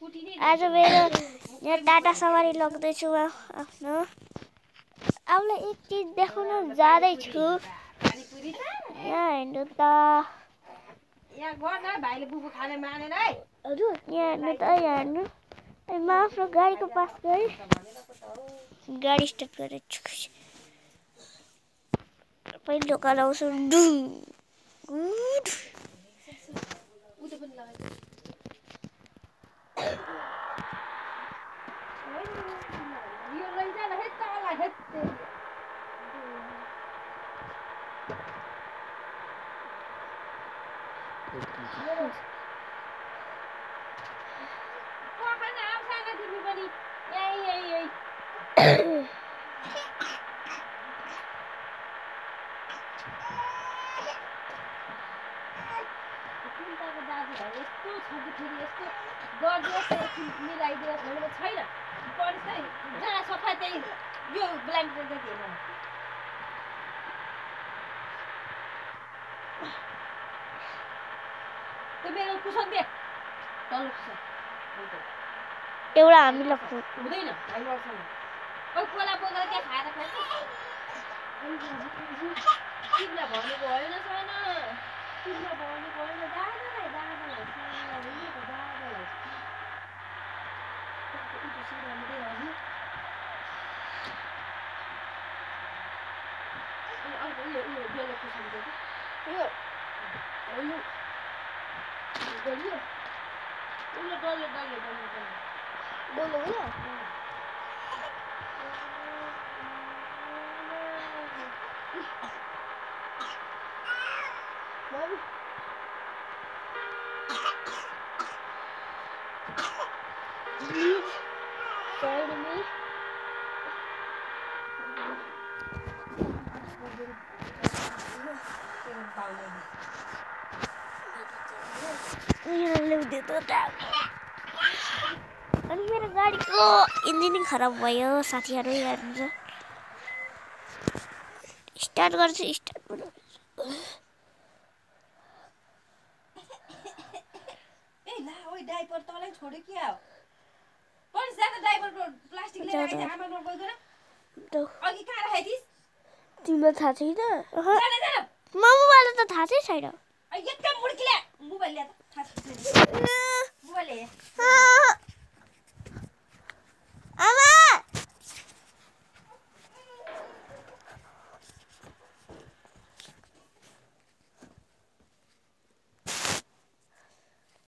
आज मेरो यहाँ टाटा सवारी लग्दैछु आफ्नो। आउला एक चीज देखाउन जाँदैछु। यहाँ हेर्नु त, यहाँ गर्न भाइले बुबु खाने मानेन है। हजुर यहाँ हेर्नु त, यहाँ हेर्नु। म आफ्नो गाडीको पास गएँ, गाडी स्टार्ट गरेँ। पहिलो ढोका लाउँछु, डुङ गुड। एउटा हामीलाई हुँदैन भाइ मर्छन्। ओ कोला बोकेर त्यहाँ खाएर खान्छ। तिमीलाई भनेको होइन छैन, तिमीलाई भनेको होइन। दादालाई दादालाई दादालाई अनि मेरो गाडीको इन्जिन खराब भयो साथीहरू। हेर्नु स्टार्ट गर्छु, स्टार्ट गर्नु। ए ला ओइ डाइपर तलै छोड्यो क्या हो? पनि सानो डाइपरको प्लास्टिक लिएर आइज आमामा गइगन। अघि कहाँ राखेथिस? तिमीलाई थाहा छैन? जान जान। मोबाइल त थाहा छैन। एकदम मुड्किल्या मोबाइल ल्या त थाहा छैन।